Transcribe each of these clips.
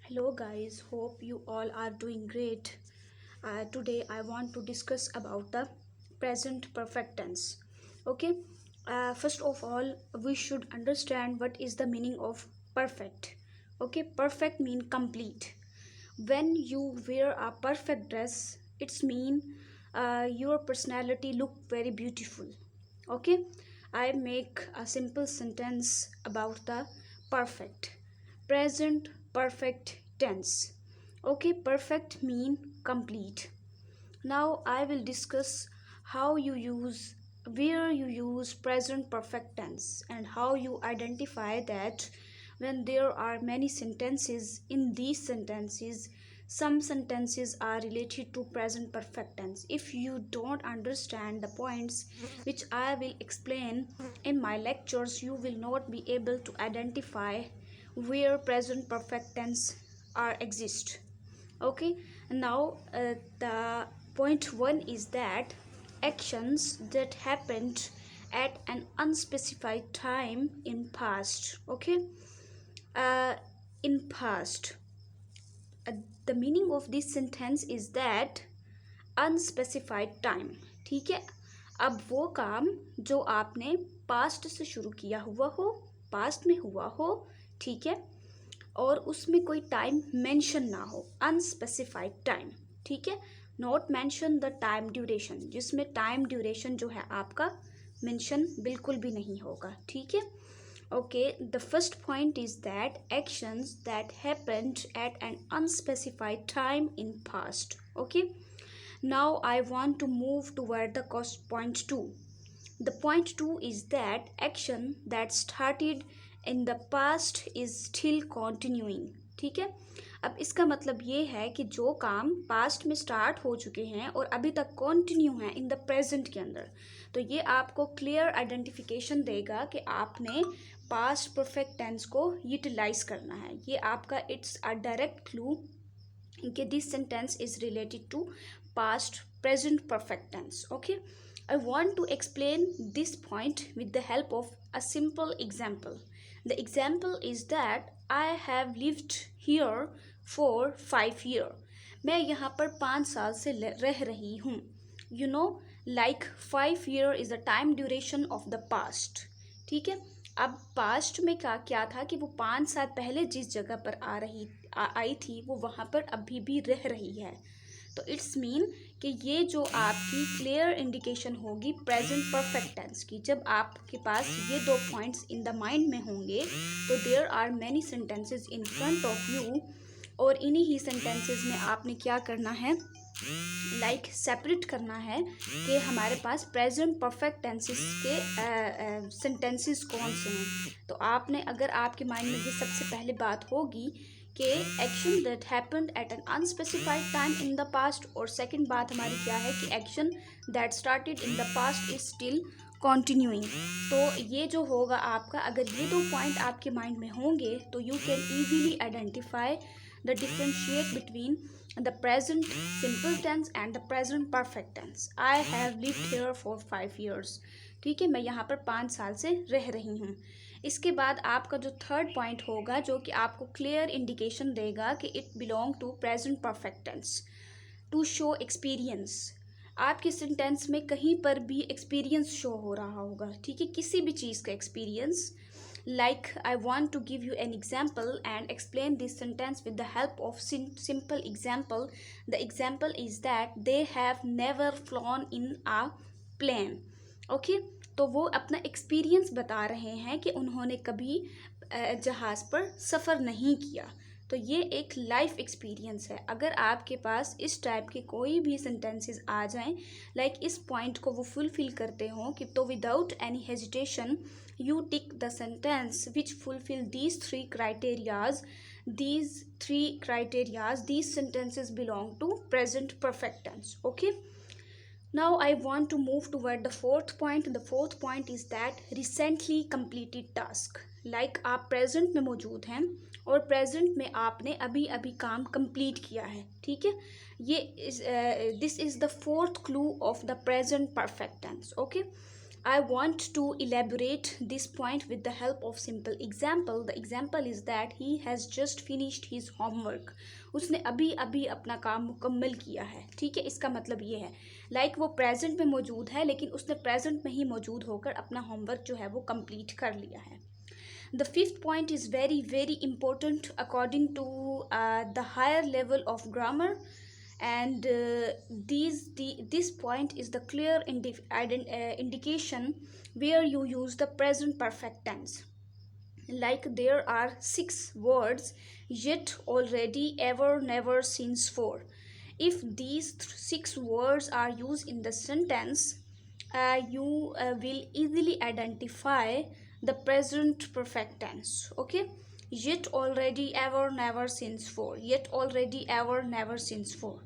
Hello guys, hope you all are doing great. Today I want to discuss about the present perfect tense. Okay, first of all, we should understand what is the meaning of perfect. Okay, perfect mean complete. When you wear a perfect dress, it's mean your personality look very beautiful. Okay, I make a simple sentence about the perfect present perfect tense. Okay, perfect mean complete. Now I will discuss how you use where you use present perfect tense and how you identify that when there are many sentences in these sentences, some sentences are related to present perfect tense. If you don't understand the points which I will explain in my lectures, you will not be able to identify where present perfect tense are exist. Okay, now the point one is that actions that happened at an unspecified time in past. Okay, uh, in past, uh, the meaning of this sentence is that unspecified time. ठीक है, अब वो काम जो आपने past से शुरू किया हुआ हो, पास्ट में हुआ हो, ठीक है, और उसमें कोई टाइम मेंशन ना हो, अनस्पेसिफाइड टाइम. ठीक है, not mention the time duration, जिसमें टाइम ड्यूरेशन जो है आपका मेंशन बिल्कुल भी नहीं होगा. ठीक है. Okay, the first point is that actions that happened at an unspecified time in past. Okay, now I want to move toward the cost point 2. The point 2 is that action that started in the past is still continuing. ठीक है, अब इसका मतलब ये है कि जो काम पास्ट में स्टार्ट हो चुके हैं और अभी तक कंटिन्यू हैं इन द प्रेजेंट के अंदर, तो ये आपको क्लियर आइडेंटिफिकेशन देगा कि आपने पास्ट परफेक्ट टेंस को यूटिलाइज करना है. ये आपका it's a direct clue that this sentence is related to past present perfect tense. Okay, I want to explain this point with the help of a simple example. The example is that I have lived here for 5 years. मैं यहाँ पर 5 साल से रह रही हूँ. You know, like 5 year is the time duration of the past. ठीक है, अब पास्ट में क्या था कि वो 5 साल पहले जिस जगह पर आई थी वो वहाँ पर अभी भी रह रही है. तो इट्स मीन कि ये जो आपकी क्लियर इंडिकेशन होगी प्रेजेंट परफेक्ट टेंस की. जब आपके पास ये दो पॉइंट्स इन द माइंड में होंगे तो there are many sentences in front of you, और इन्हीं ही सेंटेंसेस में आपने क्या करना है, लाइक सेपरेट करना है कि हमारे पास प्रेजेंट परफेक्ट टेंसेस के सेंटेंसेस कौन से हैं. तो आपने, अगर आपके माइंड में ये सबसे पहले बात होगी कि action that happened at an unspecified time in the past, और सेकंड बात हमारी क्या है कि action that started in the past is still continuing. तो ये जो होगा आपका, अगर ये दो पॉइंट आपके माइंड में होंगे तो you can easily identify the differentiate between the present simple tense and the present perfect tense. I have lived here for 5 years. ठीक है, मैं यहाँ पर 5 साल से रह रही हूँ. इसके बाद आपका जो थर्ड पॉइंट होगा जो कि आपको क्लियर इंडिकेशन देगा कि it belong to present perfect tense to show experience. आपके सेंटेंस में कहीं पर भी एक्सपीरियंस शो हो रहा होगा. ठीक है, किसी भी चीज़ का experience. Like, I want to give you an example and explain this sentence with the help of simple example. The example is that they have never flown in a plane. Okay, तो वो अपना experience बता रहे हैं कि उन्होंने कभी जहाज़ पर सफ़र नहीं किया. तो ये एक लाइफ एक्सपीरियंस है. अगर आपके पास इस टाइप के कोई भी सेंटेंसेस आ जाएं, लाइक इस पॉइंट को वो फुलफिल करते हों कि, तो without any hesitation you tick the sentence which fulfill these three criterias. These sentences belong to present perfect tense. Okay, now I want to move toward the fourth point. The fourth point is that recently completed task. Like, आप present में मौजूद हैं और present में आपने अभी अभी काम कंप्लीट किया है. ठीक है, ये this is the fourth clue of the present perfect tense. Okay, I want to elaborate this point with the help of simple example. The example is that he has just finished his homework. उसने अभी अभी अपना काम मुकम्मल किया है. ठीक है, इसका मतलब ये है लाइक वो प्रेजेंट में मौजूद है, लेकिन उसने प्रेजेंट में ही मौजूद होकर अपना होमवर्क जो है वो कंप्लीट कर लिया है. The fifth point is very very important according to the higher level of grammar, and this point is the clear indication where you use the present perfect tense. Like there are six words: yet, already, ever, never, since, for. If these six words are used in the sentence, you will easily identify the present perfect tense. Okay, yet, already, ever, never, since, for. Yet, already, ever, never, since, for.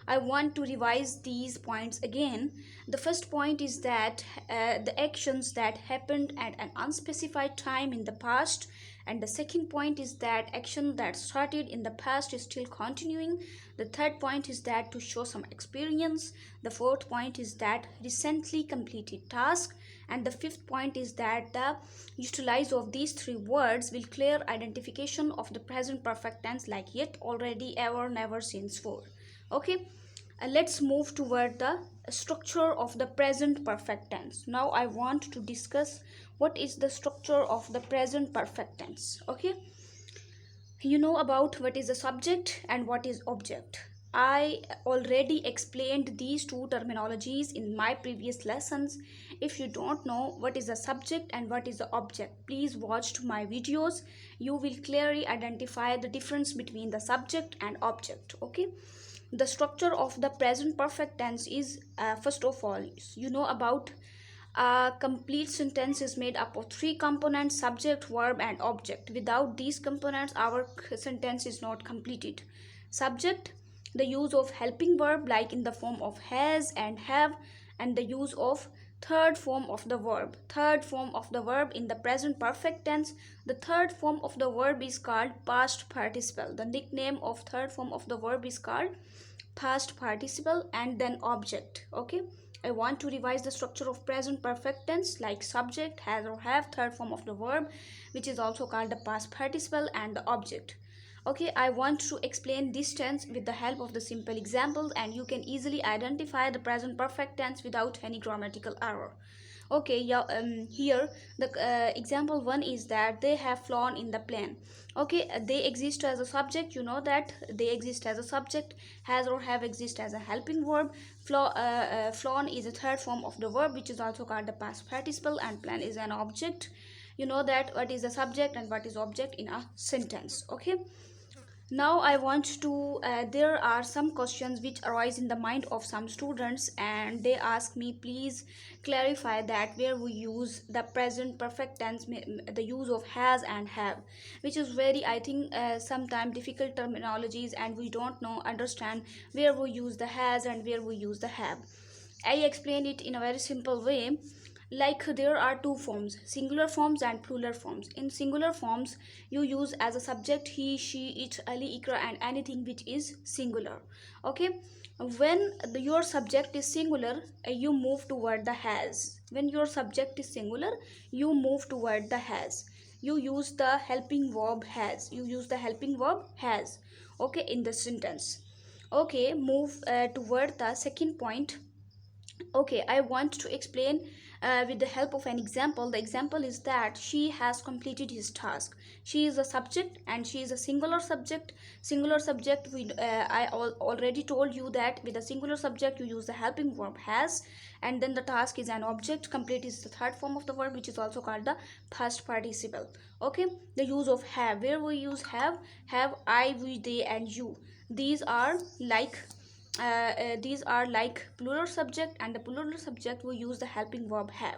I want to revise these points again. The first point is that the actions that happened at an unspecified time in the past, and the second point is that action that started in the past is still continuing. The third point is that to show some experience. The fourth point is that recently completed task, and the fifth point is that the utilize of these three words will clear identification of the present perfect tense like yet, already, ever, never, since, for. Okay, let's move toward the structure of the present perfect tense. Now I want to discuss what is the structure of the present perfect tense. Okay, you know about what is a subject and what is object. I already explained these two terminologies in my previous lessons. If you don't know what is a subject and what is the object, please watch my videos. You will clearly identify the difference between the subject and object. Okay, the structure of the present perfect tense is first of all, you know about a complete sentence is made up of three components: subject, verb, and object. Without these components, our sentence is not completed. Subject, the use of helping verb like in the form of has and have, and the use of third form of the verb. Third form of the verb in the present perfect tense. The third form of the verb is called past participle. The nickname of third form of the verb is called past participle, and then object. Okay, I want to revise the structure of present perfect tense like subject, has or have, third form of the verb which is also called the past participle, and the object. Okay, I want to explain this tense with the help of the simple examples, and you can easily identify the present perfect tense without any grammatical error. Okay, yeah, here the example one is that they have flown in the plane. Okay, they exist as a subject, you know that they exist as a subject. Has or have exist as a helping verb. Flown is a third form of the verb which is also called the past participle, and plane is an object. You know that what is the subject and what is object in a sentence. Okay, now I want to there are some questions which arise in the mind of some students, and they ask me, please clarify that where we use the present perfect tense, the use of has and have, which is very, I think, sometimes difficult terminologies, and we don't know understand where we use the has and where we use the have. I explain it in a very simple way. Like there are two forms: singular forms and plural forms. In singular forms, you use as a subject he, she, it, ali, ikra, and anything which is singular. Okay, when your subject is singular, you move toward the has. When your subject is singular, you move toward the has. You use the helping verb has. You use the helping verb has. Okay, in the sentence. Okay, move toward the second point. Okay, I want to explain with the help of an example. The example is that she has completed his task. She is a subject and she is a singular subject. Singular subject, already told you that with a singular subject you use the helping verb has, and then the task is an object. Complete is the third form of the verb which is also called the past participle. Okay, the use of have, where we use have I, we, they, and you. These are like plural subject, and the plural subject will use the helping verb have.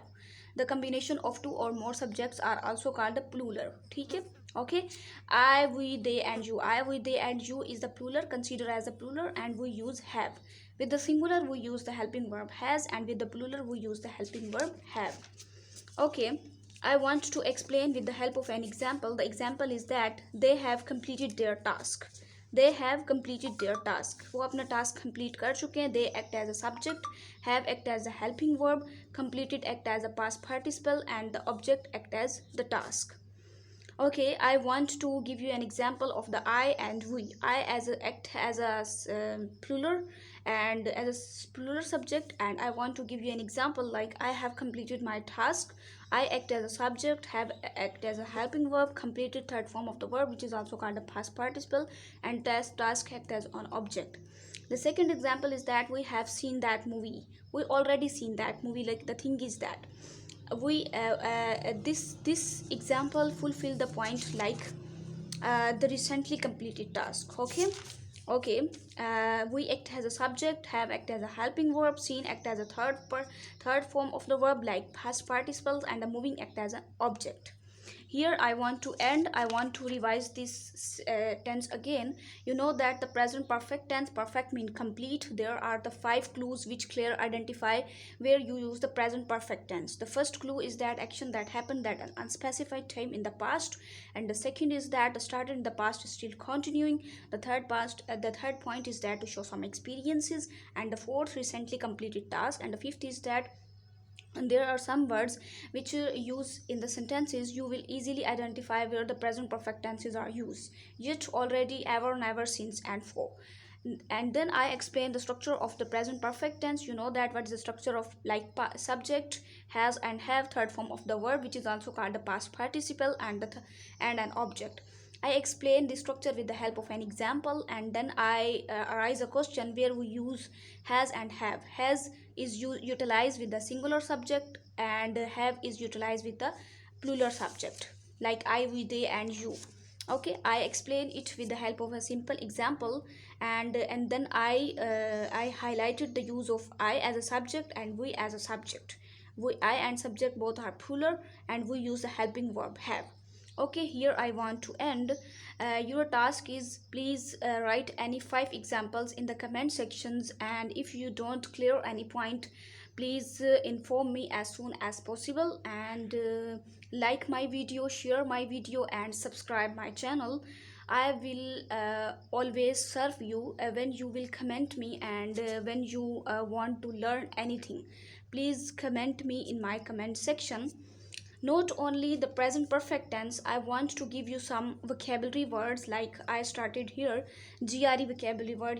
The combination of two or more subjects are also called the plural. ठीक है? Okay, I, we, they, and you. I, we, they, and you is the plural, consider as a plural, and we use have. With the singular we use the helping verb has, and with the plural we use the helping verb have. Okay, I want to explain with the help of an example. The example is that they have completed their task. They have completed their task, वो अपना task complete कर चुके हैं. They act as a subject, have act as a helping verb, completed act as a past participle, and the object act as the task. Okay, I want to give you an example of the I and we. I as a act as a plural and as a plural subject, and I want to give you an example like I have completed my task. I act as a subject, have act as a helping verb, completed third form of the verb which is also called a past participle, and task act as an object. The second example is that we have seen that movie. We already seen that movie. Like the thing is that we this example fulfill the point like the recently completed task. Okay, okay. We act as a subject, have act as a helping verb, seen act as a third form of the verb like past participles, and the moving act as an object. Here I want to end. I want to revise this tense again. You know that the present perfect tense, perfect mean complete. There are the 5 clues which clear identify where you use the present perfect tense. The first clue is that action that happened at an unspecified time in the past, and the second is that the started in the past is still continuing. The third point is that to show some experiences, and the fourth recently completed task, and the fifth is that and there are some words which you use in the sentences you will easily identify where the present perfect tenses are used: yet, already, ever, never, since, and for. And then I explain the structure of the present perfect tense. You know that what is the structure of like subject, has and have, third form of the verb which is also called the past participle, and and an object. I explain the structure with the help of an example, and then I arise a question where we use has and have. Has is utilized with the singular subject, and have is utilized with the plural subject like I, we, they, and you. Okay, I explain it with the help of a simple example, and then I highlighted the use of I as a subject and we as a subject. I and subject both are plural, and we use the helping verb have. Okay, here I want to end. Your task is please write any 5 examples in the comment sections, and if you don't clear any point, please inform me as soon as possible, and like my video, share my video, and subscribe my channel. I will always serve you when you will comment me, and when you want to learn anything, please comment me in my comment section. Not only the present perfect tense, I want to give you some vocabulary words like I started here. GRE vocabulary word.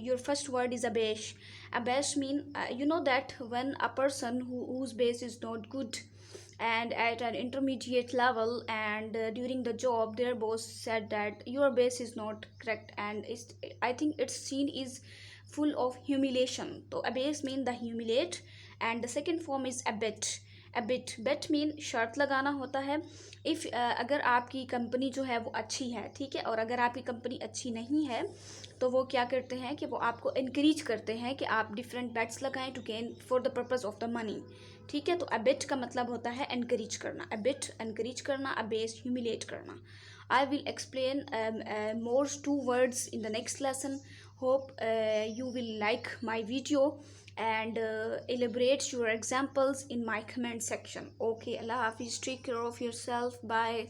Your first word is abash. Abash mean you know that when a person whose base is not good and at an intermediate level, and during the job their boss said that your base is not correct, and I think its scene is full of humiliation. So abase mean the humiliate, and the second form is abet. Bet mean शर्त लगाना होता है. If अगर आपकी company जो है वो अच्छी है, ठीक है, और अगर आपकी कंपनी अच्छी नहीं है तो वो क्या करते हैं कि वो आपको इनक्रीज करते हैं कि आप डिफरेंट बेट्स लगाएं to gain for the purpose of the money. ठीक है, तो अबेट का मतलब होता है इनक्रीज करना. अबेट इनक्रीज करना, अबेस ह्यूमिलेट करना. I will explain more 2 words in the next lesson. Hope you will like my video, and elaborate your examples in my comment section. Okay, Allah Hafiz, take care of yourself. Bye.